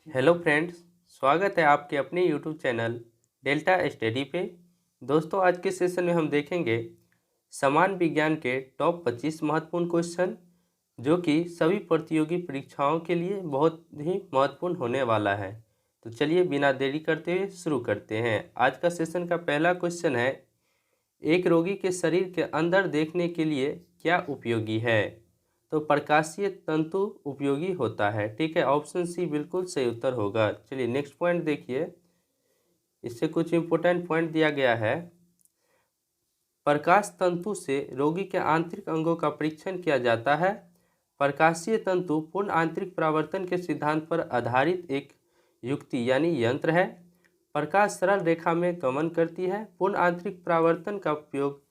Hello friends, स्वागत है आपके अपने यूट्यूब चैनल डेल्टा स्टडी पे। दोस्तों, आज के सेशन में हम देखेंगे समान विज्ञान के टॉप 25 महत्वपूर्ण क्वेश्चन, जो कि सभी प्रतियोगी परीक्षाओं के लिए बहुत ही महत्वपूर्ण होने वाला है। तो चलिए बिना देरी करते हुए शुरू करते हैं। आज का सेशन का पहला क्वेश्चन है, एक रोगी के शरीर के अंदर देखने के लिए क्या उपयोगी है? तो प्रकाशीय तंतु उपयोगी होता है। ठीक है, ऑप्शन सी बिल्कुल सही उत्तर होगा। चलिए नेक्स्ट पॉइंट देखिए, इससे कुछ इंपॉर्टेंट पॉइंट दिया गया है। प्रकाश तंतु से रोगी के आंतरिक अंगों का परीक्षण किया जाता है। प्रकाशीय तंतु पूर्ण आंतरिक परावर्तन के सिद्धांत पर आधारित एक युक्ति यानी यंत्र है। प्रकाश सरल रेखा में गमन करती है। पूर्ण आंतरिक परावर्तन का उपयोग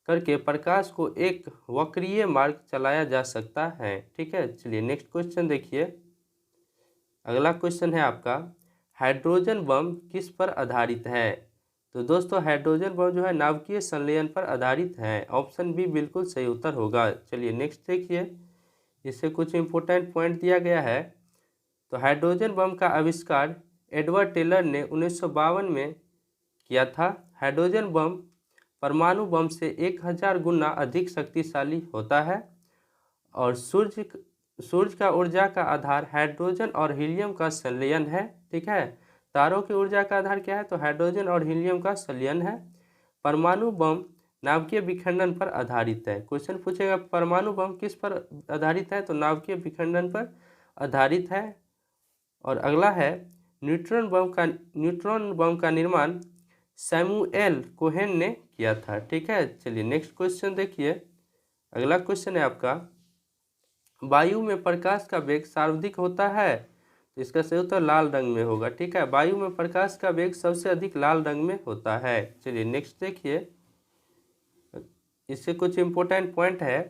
करके प्रकाश को एक वक्रीय मार्ग चलाया जा सकता है। ठीक है, चलिए नेक्स्ट क्वेश्चन देखिए। अगला क्वेश्चन है आपका, हाइड्रोजन बम किस पर आधारित है? तो दोस्तों, हाइड्रोजन बम जो है नाभिकीय संलयन पर आधारित है। ऑप्शन बी बिल्कुल सही उत्तर होगा। चलिए नेक्स्ट देखिए, इससे कुछ इंपॉर्टेंट पॉइंट दिया गया है। तो हाइड्रोजन बम का आविष्कार एडवर्ड टेलर ने 1952 में किया था। हाइड्रोजन बम परमाणु बम से 1000 गुना अधिक शक्तिशाली होता है और सूर्य का ऊर्जा का आधार हाइड्रोजन और हीलियम का संलयन है। ठीक है, तारों की ऊर्जा का आधार क्या है? तो हाइड्रोजन और हीलियम का संलयन है। परमाणु बम नाभिकीय विखंडन पर आधारित है। क्वेश्चन पूछेगा परमाणु बम किस पर आधारित है? तो नाभिकीय विखंडन पर आधारित है। और अगला है, न्यूट्रॉन बम का निर्माण सैमुएल कोहेन ने किया था। ठीक है, चलिए नेक्स्ट क्वेश्चन देखिए। अगला क्वेश्चन है आपका, वायु में प्रकाश का वेग सर्वाधिक होता है। तो इसका सही उत्तर लाल रंग में होगा। ठीक है, वायु में प्रकाश का वेग सबसे अधिक लाल रंग में होता है। चलिए नेक्स्ट देखिए, इससे कुछ इंपॉर्टेंट पॉइंट है।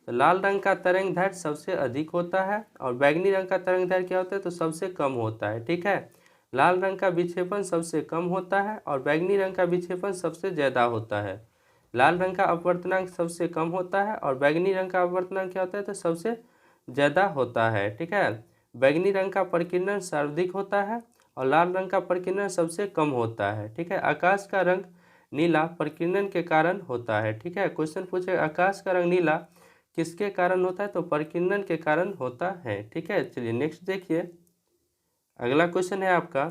तो लाल रंग का तरंग दैर्ध्य सबसे अधिक होता है और बैगनी रंग का तरंग दैर्ध्य क्या होता है? तो सबसे कम होता है। ठीक है, लाल रंग का विक्षेपण सबसे कम होता है और बैगनी रंग का विक्षेपण सबसे ज़्यादा होता है। लाल रंग का अपवर्तनांक सबसे कम होता है और बैगनी रंग का अपवर्तनांक क्या होता है? तो सबसे ज़्यादा होता है। ठीक है, बैगनी रंग का प्रकीर्णन सर्वाधिक होता है और लाल रंग का प्रकीर्णन सबसे कम होता है। ठीक है, आकाश का रंग नीला प्रकीर्णन के कारण होता है। ठीक है, क्वेश्चन पूछे आकाश का रंग नीला किसके कारण होता है? तो प्रकीर्णन के कारण होता है। ठीक है, चलिए नेक्स्ट देखिए। अगला क्वेश्चन है आपका,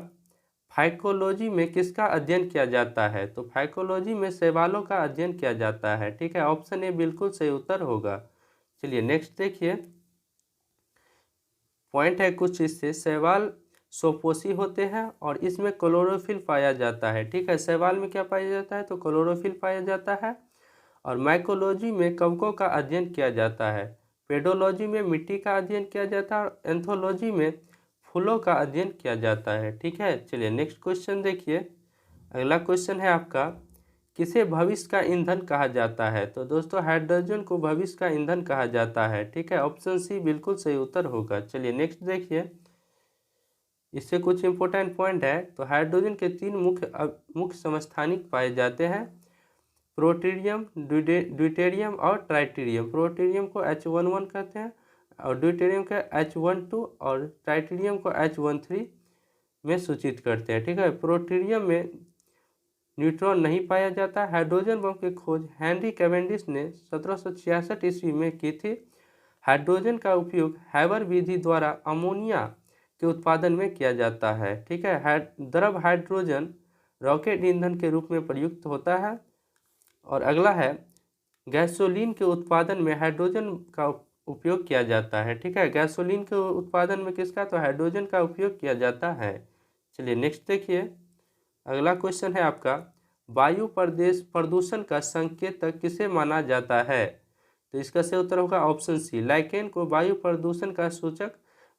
फाइकोलॉजी में किसका अध्ययन किया जाता है? तो फाइकोलॉजी में शैवालों का अध्ययन किया जाता है। ठीक है, ऑप्शन ए बिल्कुल सही उत्तर होगा। चलिए नेक्स्ट देखिए, पॉइंट है कुछ इससे, शैवाल सोपोषी होते हैं और इसमें क्लोरोफिल पाया जाता है। ठीक है, शैवाल में क्या पाया जाता है? तो क्लोरोफिल पाया जाता है। और माइकोलॉजी में कवकों का अध्ययन किया जाता है। पेडोलॉजी में मिट्टी का अध्ययन किया जाता है और एंथोलॉजी में फूलों का अध्ययन किया जाता है। ठीक है, चलिए नेक्स्ट क्वेश्चन देखिए। अगला क्वेश्चन है आपका, किसे भविष्य का ईंधन कहा जाता है? तो दोस्तों, हाइड्रोजन को भविष्य का ईंधन कहा जाता है। ठीक है, ऑप्शन सी बिल्कुल सही उत्तर होगा। चलिए नेक्स्ट देखिए, इससे कुछ इंपॉर्टेंट पॉइंट है। तो हाइड्रोजन के तीन मुख्य समस्थानिक पाए जाते हैं, प्रोटीरियम, ड्यूटेरियम और ट्राइटेरियम। प्रोटीरियम को H11 कहते हैं और ड्यूटेरियम को H12 और ट्राइटेरियम को H13 में सूचित करते हैं। ठीक है, प्रोटीरियम में न्यूट्रॉन नहीं पाया जाता। हाइड्रोजन बम की खोज हेनरी कैवेंडिश ने 1766 ईस्वी में की थी। हाइड्रोजन का उपयोग हैबर विधि द्वारा अमोनिया के उत्पादन में किया जाता है। ठीक है, द्रव हाइड्रोजन रॉकेट ईंधन के रूप में प्रयुक्त होता है। और अगला है, गैसोलीन के उत्पादन में हाइड्रोजन का उपयोग किया जाता है। ठीक है, गैसोलीन के उत्पादन में किसका? तो हाइड्रोजन का उपयोग किया जाता है। चलिए नेक्स्ट देखिए। अगला क्वेश्चन है आपका, वायु प्रदूषण का संकेतक किसे माना जाता है? तो इसका सही उत्तर होगा ऑप्शन सी, लाइकेन को वायु प्रदूषण का सूचक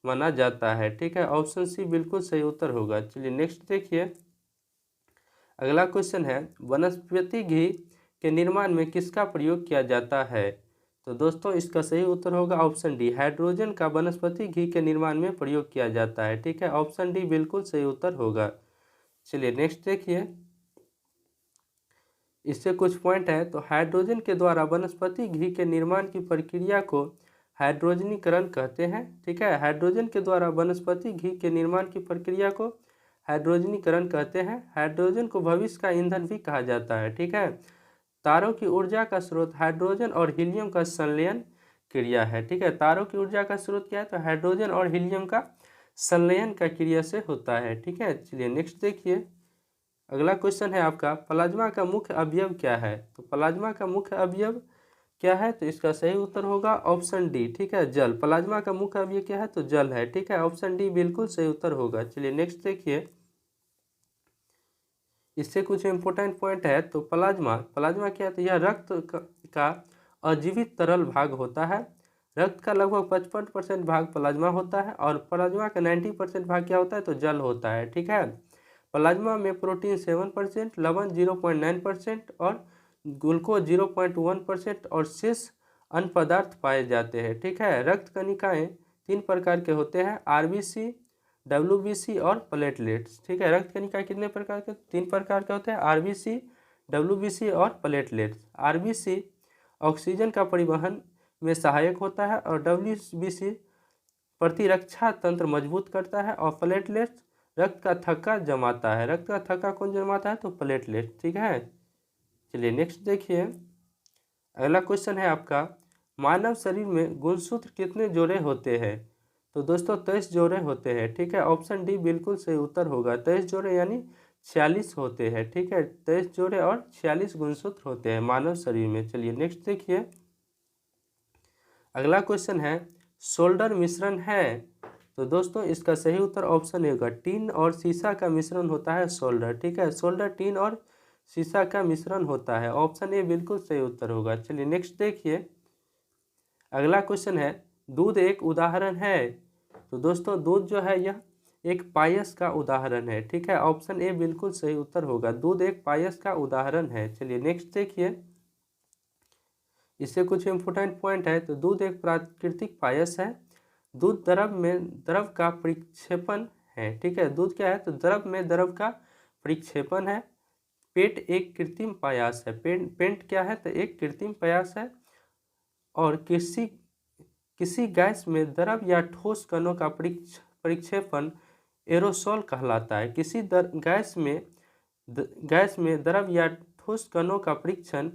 माना जाता है। ठीक है, ऑप्शन सी बिल्कुल सही उत्तर होगा। चलिए नेक्स्ट देखिए। अगला क्वेश्चन है, वनस्पति घी के निर्माण में किसका प्रयोग किया जाता है? तो दोस्तों, इसका सही उत्तर होगा ऑप्शन डी, हाइड्रोजन का वनस्पति घी के निर्माण में प्रयोग किया जाता है। ठीक है, ऑप्शन डी बिल्कुल सही उत्तर होगा। चलिए नेक्स्ट देखिए, इससे कुछ पॉइंट है। तो हाइड्रोजन के द्वारा वनस्पति घी के निर्माण की प्रक्रिया को हाइड्रोजनीकरण कहते हैं। ठीक है, हाइड्रोजन के द्वारा वनस्पति घी के निर्माण की प्रक्रिया को हाइड्रोजनीकरण कहते हैं। हाइड्रोजन को भविष्य का ईंधन भी कहा जाता है। ठीक है, तारों की ऊर्जा का स्रोत हाइड्रोजन और हीलियम का संलयन क्रिया है। ठीक है, तारों की ऊर्जा का स्रोत क्या है, तो हाइड्रोजन और हीलियम का संलयन का क्रिया से होता है। ठीक है, चलिए नेक्स्ट देखिए। अगला क्वेश्चन है आपका, प्लाज्मा का मुख्य अवयव क्या है। तो प्लाज्मा का मुख्य अवयव क्या है, तो इसका सही उत्तर होगा ऑप्शन डी। ठीक है, जल। प्लाज्मा का मुख्य अवयव क्या है, तो जल है। ठीक है, ऑप्शन डी बिल्कुल सही उत्तर होगा। चलिए नेक्स्ट देखिए, इससे कुछ इंपॉर्टेंट पॉइंट है। तो प्लाज्मा क्या है, तो यह रक्त का अजीवित तरल भाग होता है। रक्त का लगभग 55% भाग प्लाज्मा होता है और प्लाज्मा का 90% भाग क्या होता है, तो जल होता है। ठीक है, प्लाज्मा में प्रोटीन 7%, लवण 0.9% और ग्लूकोज 0.1% और शेष अन्य पदार्थ पाए जाते हैं। ठीक है, रक्त कणिकाएं 3 प्रकार के होते हैं, आरबीसी, डब्ल्यूबीसी और प्लेटलेट्स। ठीक है, रक्त कणिका कितने प्रकार के, 3 प्रकार के होते हैं, आरबीसी, डब्ल्यूबीसी और प्लेटलेट्स। आरबीसी ऑक्सीजन का परिवहन में सहायक होता है और डब्ल्यूबीसी प्रतिरक्षा तंत्र मजबूत करता है और प्लेटलेट्स रक्त का थक्का जमाता है। रक्त का थक्का कौन जमाता है, तो प्लेटलेट। ठीक है, चलिए नेक्स्ट देखिए। अगला क्वेश्चन है आपका, मानव शरीर में गुणसूत्र कितने जोड़े होते हैं। तो दोस्तों 23 जोड़े होते हैं। ठीक है, ऑप्शन डी बिल्कुल सही उत्तर होगा। 23 जोड़े यानी 46 होते हैं। ठीक है, 23 जोड़े और 46 गुणसूत्र होते हैं मानव शरीर में। चलिए नेक्स्ट देखिए। अगला क्वेश्चन है, सोल्डर मिश्रण है। तो दोस्तों इसका सही उत्तर ऑप्शन ए होगा, टीन और सीसा का मिश्रण होता है सोल्डर। ठीक है, सोल्डर टीन और सीसा का मिश्रण होता है। ऑप्शन ए बिल्कुल सही उत्तर होगा। चलिए नेक्स्ट देखिए। अगला क्वेश्चन है, दूध एक उदाहरण है। तो दोस्तों दूध जो है यह एक पायस का उदाहरण है। ठीक है, ऑप्शन ए बिल्कुल सही उत्तर होगा, दूध एक पायस का उदाहरण है। चलिए नेक्स्ट देखिए, इससे कुछ इंपॉर्टेंट पॉइंट है। तो दूध एक प्राकृतिक पायस है। दूध द्रव का परिक्षेपण है। ठीक है, दूध क्या है, तो द्रव में द्रव का परिक्षेपण है। पेट एक कृत्रिम पायस है। पेंट क्या है, तो एक कृत्रिम पायस है। और किसी गैस में द्रव या ठोस कणों का परिक्षेपण एरोसोल कहलाता है। किसी गैस में द्रव या ठोस कणों का परीक्षण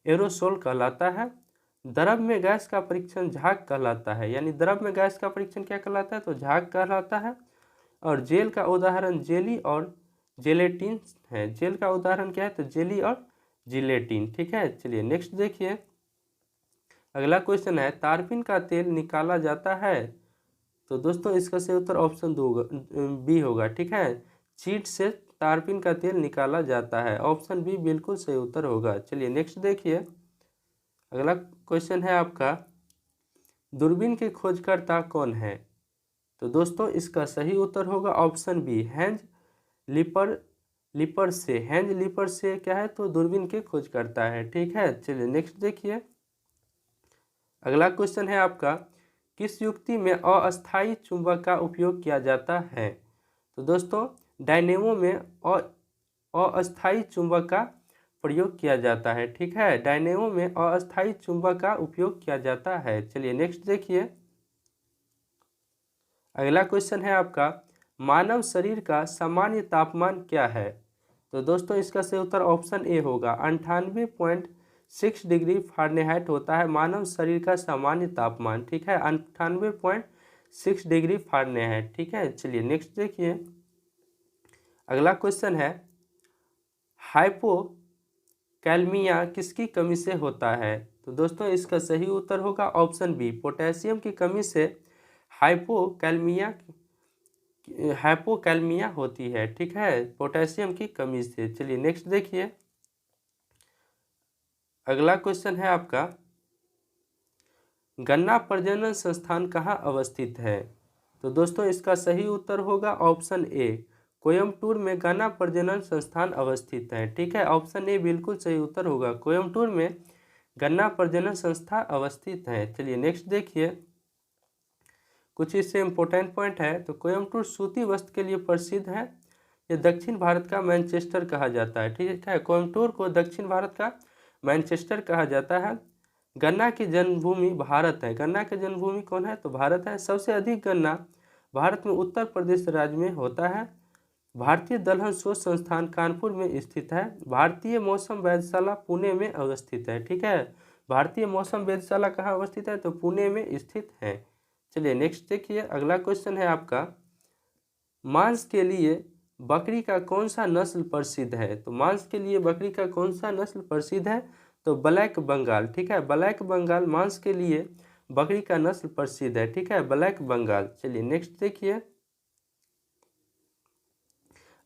एरोसोल कहलाता है। द्रव में गैस का परीक्षण झाग कहलाता है। यानी द्रव में गैस का परीक्षण क्या कहलाता है, तो झाग कहलाता है। और जेल का उदाहरण जेली और जेलेटिन है। जेल का उदाहरण क्या है, तो जेली और जिलेटिन। ठीक है, चलिए नेक्स्ट देखिए। अगला क्वेश्चन है, तारपीन का तेल निकाला जाता है। तो दोस्तों इसका सही उत्तर ऑप्शन बी होगा। ठीक है, चीट से तारपीन का तेल निकाला जाता है। ऑप्शन बी बिल्कुल सही उत्तर होगा। चलिए नेक्स्ट देखिए। अगला क्वेश्चन है आपका, दूरबीन के खोजकर्ता कौन है। तो दोस्तों इसका सही उत्तर होगा ऑप्शन बी, हैंज लिपर से क्या है, तो दूरबीन के खोज करता है। ठीक है, चलिए नेक्स्ट देखिए। अगला क्वेश्चन है आपका, किस युक्ति में अस्थायी चुंबक का उपयोग किया जाता है। तो दोस्तों डायनेमो में अस्थायी चुंबक का प्रयोग किया जाता है। ठीक है, डायनेमो में अस्थायी चुंबक का उपयोग किया जाता है। चलिए नेक्स्ट देखिए। अगला क्वेश्चन है आपका, मानव शरीर का सामान्य तापमान क्या है। तो दोस्तों इसका सही उत्तर ऑप्शन ए होगा, 98.6 डिग्री फ़ारेनहाइट होता है मानव शरीर का सामान्य तापमान। ठीक है, 98.6 डिग्री फ़ारेनहाइट। ठीक है, चलिए नेक्स्ट देखिए। अगला क्वेश्चन है, हाइपोकैलमिया किसकी कमी से होता है। तो दोस्तों इसका सही उत्तर होगा ऑप्शन बी, पोटेशियम की कमी से हाइपोकैलमिया होती है। ठीक है, पोटेशियम की कमी से। चलिए नेक्स्ट देखिए। अगला क्वेश्चन है आपका, गन्ना प्रजनन संस्थान कहाँ अवस्थित है। तो दोस्तों इसका सही उत्तर होगा ऑप्शन ए, कोयम्बटूर में गन्ना प्रजनन संस्थान अवस्थित है। ठीक है, ऑप्शन ए बिल्कुल सही उत्तर होगा, कोयम्बटूर में गन्ना प्रजनन संस्था अवस्थित है। चलिए नेक्स्ट देखिए। कुछ इससे इम्पोर्टेंट पॉइंट है। तो कोयम्बटूर सूती वस्त्र के लिए प्रसिद्ध है। ये दक्षिण भारत का मैनचेस्टर कहा जाता है। ठीक है, कोयम्बटूर को दक्षिण भारत का मैनचेस्टर कहा जाता है। गन्ना की जन्मभूमि भारत है। गन्ना की जन्मभूमि कौन है? तो भारत है। सबसे अधिक गन्ना भारत में उत्तर प्रदेश राज्य में होता है। भारतीय दलहन शोध संस्थान कानपुर में स्थित है। भारतीय मौसम वेधशाला पुणे में अवस्थित है। ठीक है, भारतीय मौसम वेधशाला कहाँ अवस्थित है? तो पुणे में स्थित है। चलिए नेक्स्ट देखिए, अगला क्वेश्चन है आपका, मांस के लिए बकरी का कौन सा नस्ल प्रसिद्ध है? तो मांस के लिए बकरी का कौन सा नस्ल प्रसिद्ध है? तो ब्लैक बंगाल। ठीक है, ब्लैक बंगाल मांस के लिए बकरी का नस्ल प्रसिद्ध है। ठीक है, ब्लैक बंगाल। चलिए नेक्स्ट देखिए,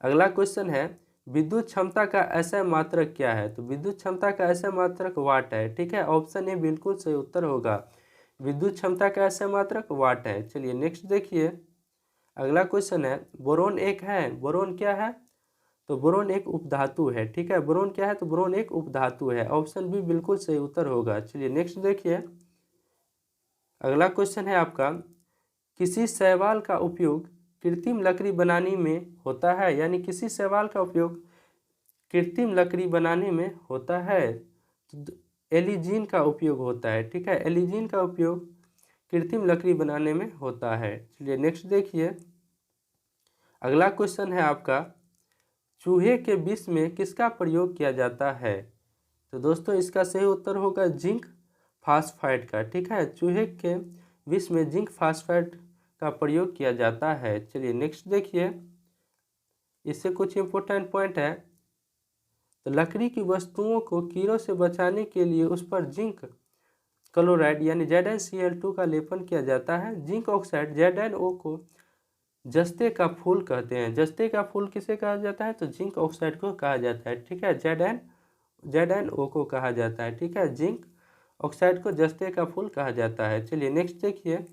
अगला क्वेश्चन है, विद्युत क्षमता का ऐसा मात्रक क्या है? तो विद्युत क्षमता का ऐसा मात्रक वाट है। ठीक है, ऑप्शन ए बिल्कुल सही उत्तर होगा। विद्युत क्षमता का ऐसा मात्रक वाट है। चलिए नेक्स्ट देखिए, अगला क्वेश्चन है, बोरोन एक है। बोरोन क्या है? तो बोरोन एक उपधातु है। ठीक है, बोरोन क्या है? तो बोरोन एक उपधातु है। ऑप्शन बी बिल्कुल सही उत्तर होगा। चलिए नेक्स्ट देखिए, अगला क्वेश्चन है आपका, किसी शैवाल का उपयोग कृत्रिम लकड़ी बनाने में होता है, यानी किसी शैवाल का उपयोग कृत्रिम लकड़ी बनाने में होता है। तो एलिजीन का उपयोग होता है। ठीक है, एलिजीन का उपयोग कृत्रिम लकड़ी बनाने में होता है। चलिए नेक्स्ट देखिए, अगला क्वेश्चन है आपका, चूहे के विष में किसका प्रयोग किया जाता है? तो दोस्तों इसका सही उत्तर होगा जिंक फास्फाइड का। ठीक है, चूहे के विष में जिंक फास्फाइड का प्रयोग किया जाता है। चलिए नेक्स्ट देखिए, इससे कुछ इंपॉर्टेंट पॉइंट है। तो लकड़ी की वस्तुओं को कीड़ों से बचाने के लिए उस पर जिंक क्लोराइड यानी ZnCl2 का लेपन किया जाता है। जिंक ऑक्साइड ZnO को जस्ते का फूल कहते हैं। जस्ते का फूल किसे कहा जाता है? तो जिंक ऑक्साइड को कहा जाता है। ठीक है, ZnO को कहा जाता है। ठीक है, जिंक ऑक्साइड को जस्ते का फूल कहा जाता है। चलिए नेक्स्ट देखिए,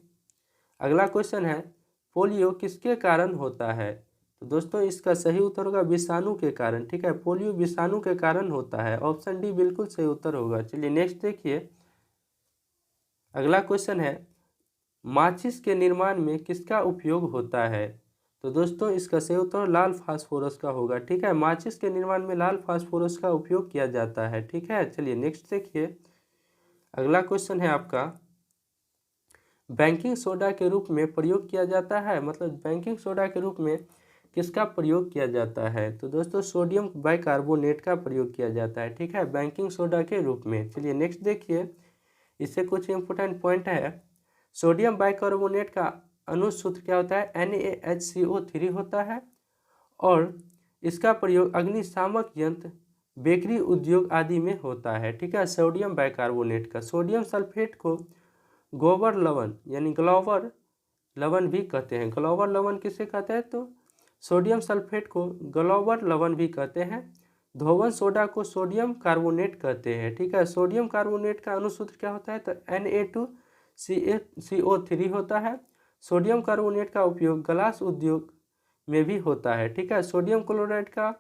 अगला क्वेश्चन है, पोलियो किसके कारण होता है? तो दोस्तों इसका सही उत्तर होगा विषाणु के कारण। ठीक है, पोलियो विषाणु के कारण होता है। ऑप्शन डी बिल्कुल सही उत्तर होगा। चलिए नेक्स्ट देखिए, अगला क्वेश्चन है, माचिस के निर्माण में किसका उपयोग होता है? तो दोस्तों इसका सही उत्तर लाल फास्फोरस का होगा। ठीक है, माचिस के निर्माण में लाल फास्फोरस का उपयोग किया जाता है। ठीक है, चलिए नेक्स्ट देखिए, अगला क्वेश्चन है आपका, बेकिंग सोडा के रूप में प्रयोग किया जाता है, मतलब बेकिंग सोडा के रूप में किसका प्रयोग किया जाता है? तो दोस्तों सोडियम बाइकार्बोनेट का प्रयोग किया जाता है। ठीक है, बेकिंग सोडा के रूप में। चलिए नेक्स्ट देखिए, इससे कुछ इंपॉर्टेंट पॉइंट है। सोडियम बाइकार्बोनेट का अनुसूत्र क्या होता है? NaHCO3 होता है और इसका प्रयोग अग्निशामक यंत्र, बेकरी उद्योग आदि में होता है। ठीक है, सोडियम बाइकार्बोनेट का। सोडियम सल्फेट को गोबर लवण यानी ग्लोवर लवण भी कहते हैं। ग्लोवर लवण किसे कहते हैं? तो सोडियम सल्फेट को ग्लोवर लवण भी कहते हैं। धोवन सोडा को सोडियम कार्बोनेट कहते हैं। ठीक है, सोडियम कार्बोनेट का अनुसूत्र क्या होता है? तो Na2CO3 होता है। सोडियम कार्बोनेट का उपयोग ग्लास उद्योग में भी होता है। ठीक है, सोडियम क्लोराइड का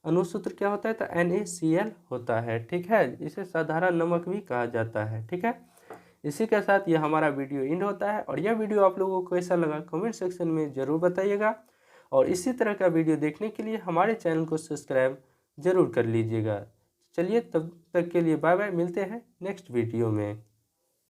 अनुसूत्र क्या होता है? तो NaCl होता है। ठीक है, इसे साधारण नमक भी कहा जाता है। ठीक है, इसी के साथ ये हमारा वीडियो एंड होता है और यह वीडियो आप लोगों को कैसा लगा कमेंट सेक्शन में ज़रूर बताइएगा और इसी तरह का वीडियो देखने के लिए हमारे चैनल को सब्सक्राइब ज़रूर कर लीजिएगा। चलिए तब तक के लिए बाय बाय, मिलते हैं नेक्स्ट वीडियो में।